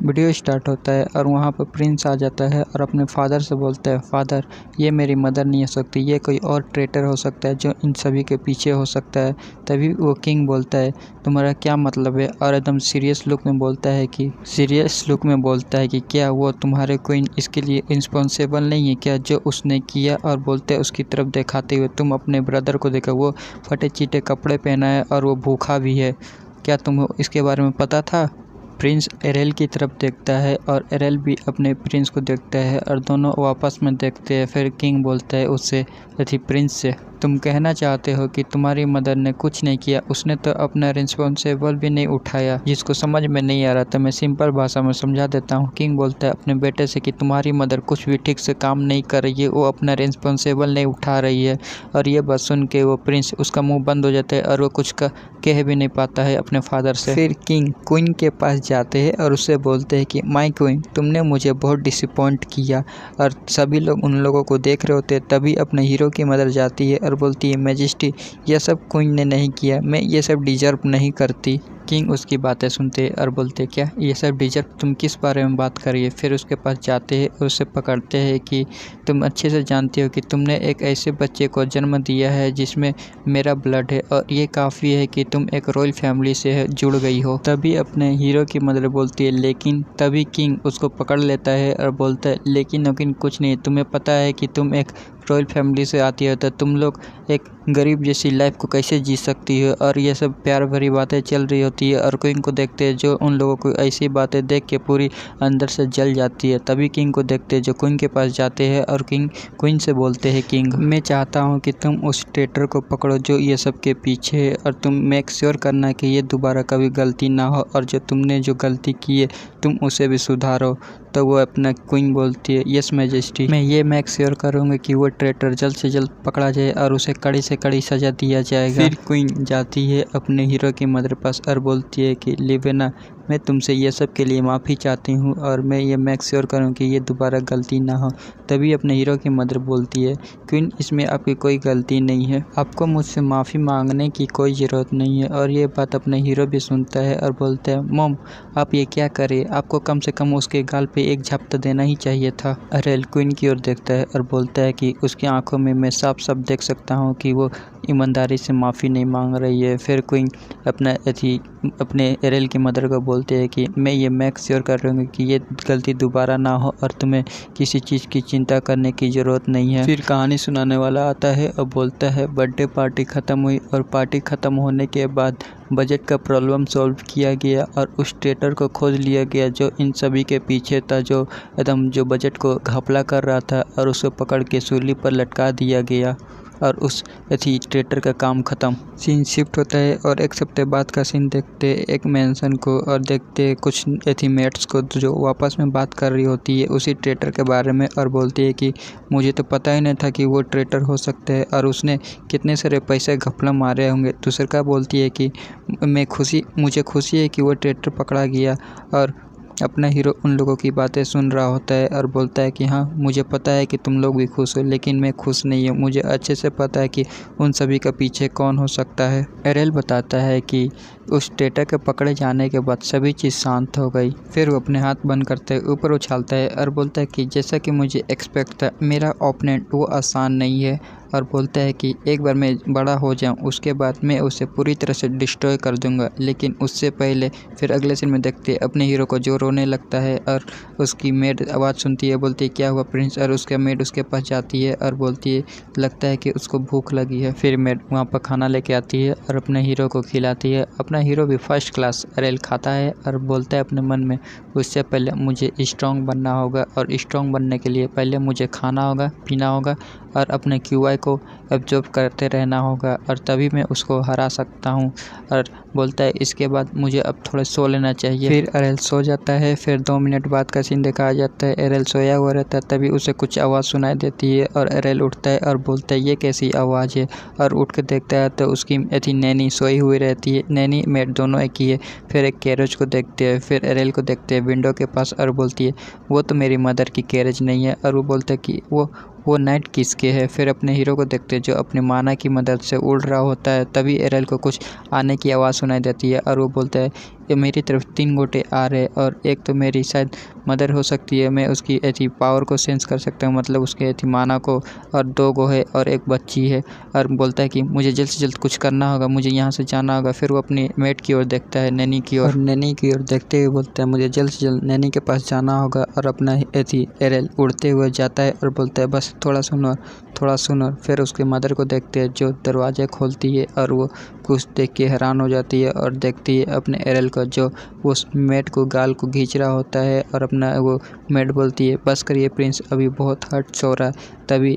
Video start होता है और वहाँ पर प्रिंस आ जाता है और अपने फादर से बोलता है, फादर ये मेरी मदर नहीं हो सकती, ये कोई और ट्रेटर हो सकता है जो इन सभी के पीछे हो सकता है। तभी वो किंग बोलता है, तुम्हारा क्या मतलब है? और एकदम सीरियस लुक में बोलता है कि क्या वो तुम्हारे क्वीन इसके लिए रिस्पॉन्सिबल नहीं है क्या जो उसने किया? और बोलते है उसकी तरफ दिखाते हुए, तुम अपने ब्रदर को देखो, वो फटे चीटे कपड़े पहना है और वो भूखा भी है, क्या तुम्हें इसके बारे में पता था? प्रिंस एरेल की तरफ देखता है और एरेल भी अपने प्रिंस को देखता है और दोनों आपस में देखते हैं। फिर किंग बोलता है उससे प्रिंस से, तुम कहना चाहते हो कि तुम्हारी मदर ने कुछ नहीं किया, उसने तो अपना रिस्पॉन्सिबल भी नहीं उठाया। जिसको समझ में नहीं आ रहा था मैं सिंपल भाषा में समझा देता हूँ। किंग बोलता है अपने बेटे से कि तुम्हारी मदर कुछ भी ठीक से काम नहीं कर रही है, वो अपना रिस्पॉन्सिबल नहीं उठा रही है। और ये बात सुन के वो प्रिंस उसका मुँह बंद हो जाता है और वो कुछ कह भी नहीं पाता है अपने फादर से। फिर किंग क्वीन के पास जाते हैं और उससे बोलते हैं कि माय क्वीन, तुमने मुझे बहुत डिसअपॉइंट किया। और सभी लोग उन लोगों को देख रहे होते हैं। तभी अपने हीरो की मदर जाती है और बोलती है, मैजेस्टी यह सब क्वीन ने नहीं किया, मैं ये सब डिजर्व नहीं करती। किंग उसकी बातें सुनते और बोलते, क्या ये सब डिजर्व? तुम किस बारे में बात कर रही है? फिर उसके पास जाते हैं और उसे पकड़ते हैं कि तुम अच्छे से जानती हो कि तुमने एक ऐसे बच्चे को जन्म दिया है जिसमें मेरा ब्लड है और ये काफ़ी है कि तुम एक रॉयल फैमिली से जुड़ गई हो। तभी अपने हीरो की मदर बोलती है लेकिन। तभी किंग उसको पकड़ लेता है और बोलता है लेकिन कुछ नहीं, तुम्हें पता है कि तुम एक रॉयल फैमिली से आती हो तो तुम लोग एक गरीब जैसी लाइफ को कैसे जी सकती हो? और ये सब प्यार भरी बातें चल रही होती है और क्वीन को देखते हैं जो उन लोगों को ऐसी बातें देख के पूरी अंदर से जल जाती है। तभी किंग को देखते हैं जो क्वीन के पास जाते हैं और क्वीन से बोलते हैं, किंग मैं चाहता हूँ कि तुम उस ट्रेटर को पकड़ो जो ये सब के पीछे है और तुम मेक श्योर करना कि ये दोबारा कभी गलती ना हो और जो तुमने जो गलती की है तुम उसे भी सुधारो। तो वो अपना क्वीन बोलती है, यस मैजेस्टी, मैं ये मेक श्योर करूँगी कि वो ट्रेटर जल्द से जल्द पकड़ा जाए और उसे कड़ी से कड़ी सज़ा दिया जाएगा। फिर क्वीन जाती है अपने हीरो की मदर पास और बोलती है कि लिवेना, मैं तुमसे ये सब के लिए माफ़ी चाहती हूँ और मैं ये मेक श्योर करूँ कि ये दोबारा गलती ना हो। तभी अपने हीरो की मदर बोलती है, क्वीन इसमें आपकी कोई गलती नहीं है, आपको मुझसे माफ़ी मांगने की कोई ज़रूरत नहीं है। और ये बात अपने हीरो भी सुनता है और बोलता है, मॉम आप ये क्या करें, आपको कम से कम उसके गाल पे एक झपटा देना ही चाहिए था। एरेल क्वीन की ओर देखता है और बोलता है कि उसकी आंखों में मैं साफ साफ देख सकता हूँ कि वो ईमानदारी से माफ़ी नहीं मांग रही है। फिर क्वीन अपने एरेल की मदर को बोलते हैं कि मैं ये मेक श्योर कर रही हूँ कि ये गलती दोबारा ना हो और तुम्हें किसी चीज़ की चिंता करने की ज़रूरत नहीं है। फिर कहानी सुनाने वाला आता है और बोलता है, बर्थडे पार्टी ख़त्म हुई और पार्टी ख़त्म होने के बाद बजट का प्रॉब्लम सॉल्व किया गया और उस ट्रेटर को खोज लिया गया जो इन सभी के पीछे था, जो बजट को घपला कर रहा था और उसको पकड़ के सूली पर लटका दिया गया और उस ट्रेटर का काम ख़त्म। सीन शिफ्ट होता है और एक हफ्ते बाद का सीन देखते एक मेंशन को और देखते कुछ मेट्स को जो वापस में बात कर रही होती है उसी ट्रेटर के बारे में और बोलती है कि मुझे तो पता ही नहीं था कि वो ट्रेटर हो सकता है और उसने कितने सारे पैसे घपला मारे होंगे। दूसरे का बोलती है कि मुझे खुशी है कि वो ट्रेटर पकड़ा गया। और अपना हीरो उन लोगों की बातें सुन रहा होता है और बोलता है कि हाँ मुझे पता है कि तुम लोग भी खुश हो, लेकिन मैं खुश नहीं हूँ, मुझे अच्छे से पता है कि उन सभी का पीछे कौन हो सकता है। एरेल बताता है कि उस ट्रेटर के पकड़े जाने के बाद सभी चीज़ शांत हो गई। फिर वो अपने हाथ बंद करते ऊपर उछालता है और बोलता है कि जैसा कि मुझे एक्सपेक्ट था, मेरा ओपोनेंट वो आसान नहीं है। और बोलता है कि एक बार मैं बड़ा हो जाऊं उसके बाद मैं उसे पूरी तरह से डिस्ट्रॉय कर दूंगा, लेकिन उससे पहले। फिर अगले सीन में देखते अपने हीरो को जो रोने लगता है और उसकी मेड आवाज़ सुनती है, बोलती है क्या हुआ प्रिंस? और उसका मेड उसके पास जाती है और बोलती है लगता है कि उसको भूख लगी है। फिर मेड वहाँ पर खाना लेके आती है और अपने हीरो को खिलाती है। अपना हीरो भी फर्स्ट क्लास एरेल खाता है और बोलता है अपने मन में, उससे पहले मुझे स्ट्रॉन्ग बनना होगा और स्ट्रॉन्ग बनने के लिए पहले मुझे खाना होगा, पीना होगा और अपने QI को एब्जॉर्ब करते रहना होगा और तभी मैं उसको हरा सकता हूँ। और बोलता है इसके बाद मुझे अब थोड़ा सो लेना चाहिए। फिर एरेल सो जाता है। फिर 2 मिनट बाद का सीन दिखाया जाता है, एरेल सोया हुआ रहता है, तभी उसे कुछ आवाज़ सुनाई देती है और एरेल उठता है और बोलता है ये कैसी आवाज़ है? और उठ के देखता है तो उसकी नैनी सोई हुई रहती है। नैनी मेड दोनों एक ही है। फिर एक कैरेज को देखते हैं, फिर एरेल को देखते हैं विंडो के पास और बोलती है वो तो मेरी मदर की कैरेज नहीं है। और वो बोलता है कि वो नाइट किसके है? फिर अपने हीरो को देखते हैं जो अपनी माना की मदद से उड़ रहा होता है। तभी एरेल को कुछ आने की आवाज़ सुनाई देती है और वो बोलता है मेरी तरफ 3 गोटे आ रहे और एक तो मेरी शायद मदर हो सकती है, मैं उसकी ऐसी पावर को सेंस कर सकता हूँ, मतलब उसके ऐसी माना को, और 2 गो है और एक बच्ची है। और बोलता है कि मुझे जल्द से जल्द कुछ करना होगा, मुझे यहाँ से जाना होगा। फिर वो अपनी मेट की ओर देखता है, नैनी की ओर, और नैनी की ओर देखते हुए बोलता है मुझे जल्द से जल्द नैनी के पास जाना होगा। और अपना ऐसी एरेल उड़ते हुए जाता है और बोलता है बस थोड़ा सुनो, थोड़ा सुनो। फिर उसके मदर को देखते हैं जो दरवाज़ा खोलती है और वो कुछ देख के हैरान हो जाती है और देखती है अपने एरेल को जो उस मेट को गाल को खींच रहा होता है। और अपना वो मेट बोलती है बस करिए प्रिंस, अभी बहुत हर्ट हो रहा है। तभी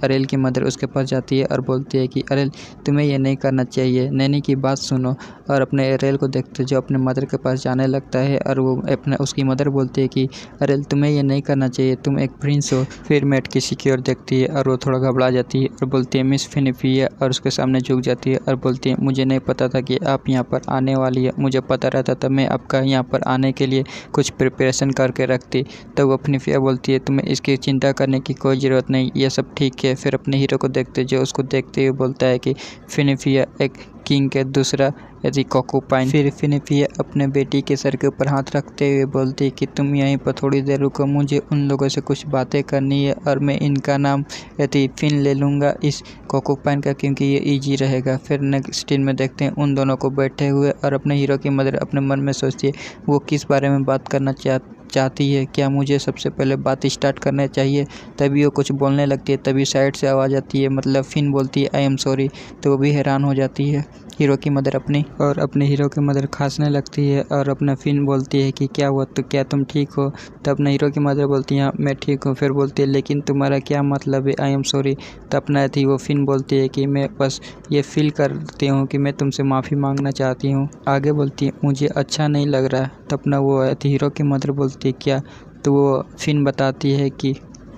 अरेल की मदर उसके पास जाती है और बोलती है कि अरेल तुम्हें ये नहीं करना चाहिए, नैनी की बात सुनो। और अपने अरेल को देखते जो अपने मदर के पास जाने लगता है और वो अपने उसकी मदर बोलती है कि अरेल तुम्हें ये नहीं करना चाहिए, तुम एक प्रिंस हो। फिर मेट किसी की ओर देखती है और वो थोड़ा घबरा जाती है और बोलती है मिस फिनिफिया, और उसके सामने झुक जाती है और बोलती है मुझे नहीं पता था कि आप यहाँ पर आने वाली है, मुझे पता रहता था मैं आपका यहाँ पर आने के लिए कुछ प्रिपरेशन करके रखती। तो वो फिनिफिया बोलती है तुम्हें इसकी चिंता करने की कोई ज़रूरत नहीं, ये सब ठीक है। फिर अपने हीरो को देखते जो उसको देखते हुए बोलता है कि फिनिफिया एक किंग के दूसरा यदि कोकोपाइन। फिर फिनिफिया अपने बेटी के सर के ऊपर हाथ रखते हुए बोलती है कि तुम यहीं पर थोड़ी देर रुको, मुझे उन लोगों से कुछ बातें करनी है और मैं इनका नाम यदि फिन ले लूँगा इस कोकोपाइन का, क्योंकि ये इजी रहेगा। फिर नेक्स्ट सीन में देखते हैं उन दोनों को बैठे हुए और अपने हीरो की मदर अपने मन में सोचती है वो किस बारे में बात करना चाहती है, क्या मुझे सबसे पहले बात स्टार्ट करना चाहिए। तभी वो कुछ बोलने लगती है, तभी साइड से आवाज़ आती है, मतलब फिन बोलती है आई एम सॉरी। तो वो भी हैरान हो जाती है हीरो की मदर अपनी, और अपने हीरो की मदर खांसने लगती है और अपना फिन बोलती है कि क्या हुआ, तो क्या तुम ठीक हो। तो अपने हीरो की मदर बोलती है हाँ मैं ठीक हूँ। फिर बोलती है लेकिन तुम्हारा क्या मतलब है आई एम सॉरी। तो अपना थी वो फिन बोलती है कि मैं बस ये फील करती हूँ कि मैं तुमसे माफ़ी मांगना चाहती हूँ। आगे बोलती है मुझे अच्छा नहीं लग रहा है। तो अपना वो हीरो की मदर बोलती है क्या। तो वो फिन बताती है कि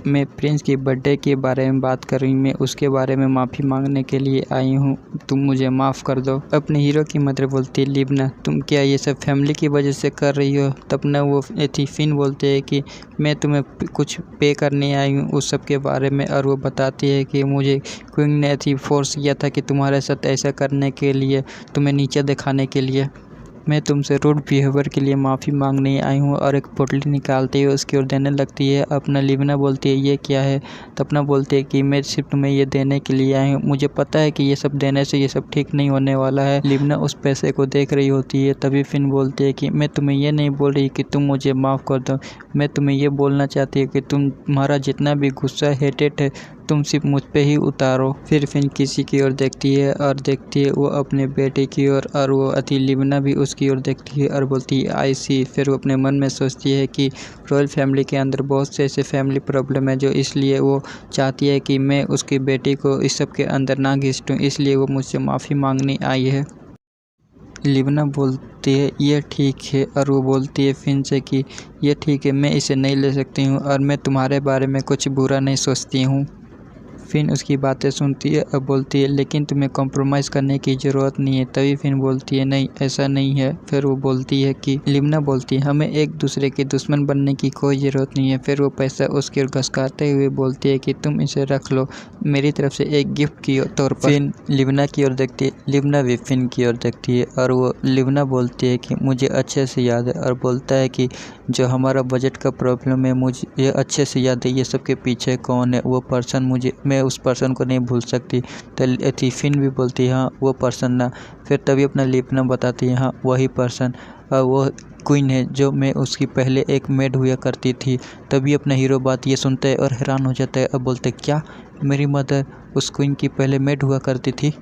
मैं प्रिंस की बर्थडे के बारे में बात कर रही हूँ, मैं उसके बारे में माफ़ी मांगने के लिए आई हूँ, तुम मुझे माफ़ कर दो। अपने हीरो की मदर बोलती है लिबना तुम क्या ये सब फैमिली की वजह से कर रही हो। तब ना वो फिन बोलते हैं कि मैं तुम्हें कुछ पे करने आई हूँ उस सब के बारे में। और वो बताती है कि मुझे क्वीन ने फोर्स किया था कि तुम्हारे साथ ऐसा करने के लिए, तुम्हें नीचे दिखाने के लिए। मैं तुमसे रूड बिहेवियर के लिए माफ़ी मांगने आई हूँ। और एक पोटली निकालते हुए उसकी ओर देने लगती है। अपना लिबना बोलती है ये क्या है। तो अपना बोलती है कि मैं सिर्फ तुम्हें ये देने के लिए आई हूँ, मुझे पता है कि ये सब देने से ये सब ठीक नहीं होने वाला है। लिबना उस पैसे को देख रही होती है। तभी फिन बोलती है कि मैं तुम्हें ये नहीं बोल रही कि तुम मुझे माफ़ कर दो, मैं तुम्हें ये बोलना चाहती हूँ कि तुम्हारा जितना भी गुस्सा हेटेड है तुम सिर्फ मुझ पे ही उतारो। फिर फिन किसी की ओर देखती है और देखती है वो अपने बेटे की ओर, और वो लिबना भी उसकी ओर देखती है और बोलती है आई सी। फिर वो अपने मन में सोचती है कि रॉयल फैमिली के अंदर बहुत से ऐसे फैमिली प्रॉब्लम है जो इसलिए वो चाहती है कि मैं उसकी बेटी को इस सब के अंदर ना घिसटूँ, इसलिए वो मुझसे माफ़ी मांगने आई है। लिबना बोलती है ये ठीक है, और वो बोलती है फिन से कि ये ठीक है, मैं इसे नहीं ले सकती हूँ और मैं तुम्हारे बारे में कुछ बुरा नहीं सोचती हूँ। फिन उसकी बातें सुनती है और बोलती है लेकिन तुम्हें कॉम्प्रोमाइज़ करने की ज़रूरत नहीं है। तभी फिन बोलती है नहीं ऐसा नहीं है। फिर वो बोलती है कि लिबना बोलती है हमें एक दूसरे के दुश्मन बनने की कोई ज़रूरत नहीं है। फिर वो पैसा उसकी ओर घसकाते हुए बोलती है कि तुम इसे रख लो मेरी तरफ से एक गिफ्ट की तौर पर। फिन लिबना की ओर देखती है, लिबना भी फिन की ओर देखती है और वो लिबना बोलती है कि मुझे अच्छे से याद है, और बोलता है कि जो हमारा बजट का प्रॉब्लम है मुझे ये अच्छे से याद है, ये सब के पीछे कौन है वो पर्सन, मुझे मैं उस पर्सन को नहीं भूल सकती। तो फिन भी बोलती है हाँ वो पर्सन ना। फिर तभी अपना लिबना बताती है हाँ वही पर्सन, वो क्वीन है जो मैं उसकी पहले एक मेड हुआ करती थी। तभी अपना हीरो बात ये सुनता है और हैरान हो जाता है और बोलते है क्या मेरी मदर उस क्वीन की पहले मेड हुआ करती थी।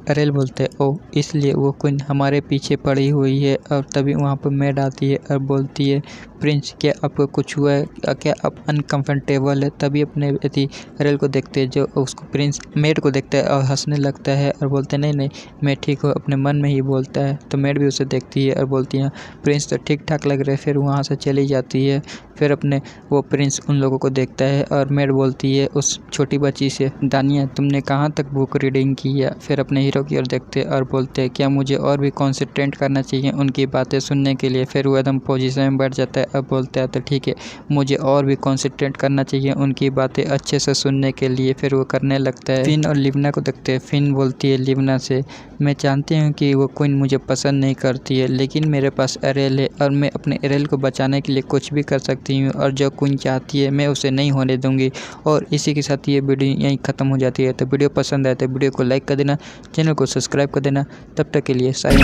अरेल बोलते हैं ओ इसलिए वो क्वीन हमारे पीछे पड़ी हुई है। और तभी वहाँ पर मेड आती है और बोलती है प्रिंस क्या आपको कुछ हुआ है, क्या आप अनकंफर्टेबल है। तभी अपने अरेल को देखते हैं जो उसको प्रिंस मेड को देखता है और हंसने लगता है और बोलते नहीं नहीं मैं ठीक हूँ, अपने मन में ही बोलता है। तो मेड भी उसे देखती है और बोलती है प्रिंस तो ठीक ठाक लग रहे। फिर वहाँ से चली जाती है। फिर अपने वो प्रिंस उन लोगों को देखता है और मेड बोलती है उस छोटी बच्ची से दानिया तुमने कहाँ तक बुक रीडिंग की है। फिर अपने हीरो की ओर देखते हैं और बोलते हैं क्या मुझे और भी कॉन्सेंट्रेट करना चाहिए उनकी बातें सुनने के लिए। फिर वो एकदम पोजीशन में बैठ जाता है और बोलता है तो ठीक है, मुझे और भी कॉन्सेंट्रेट करना चाहिए उनकी बातें अच्छे से सुनने के लिए। फिर वो करने लगता है। फिन और लिवना को देखते हैं। फिन बोलती है लिवना से, मैं जानती हूँ कि वो क्वीन मुझे पसंद नहीं करती है, लेकिन मेरे पास एरेल है और मैं अपने एरेल को बचाने के लिए कुछ भी कर सकती हूँ और जो क्वीन चाहती है मैं उसे नहीं होने दूँगी। और इसी के साथ ये वीडियो यहीं ख़त्म हो जाती है। तो वीडियो पसंद आए तो वीडियो को लाइक कर देना, चैनल को सब्सक्राइब कर देना। तब तक के लिए साइड।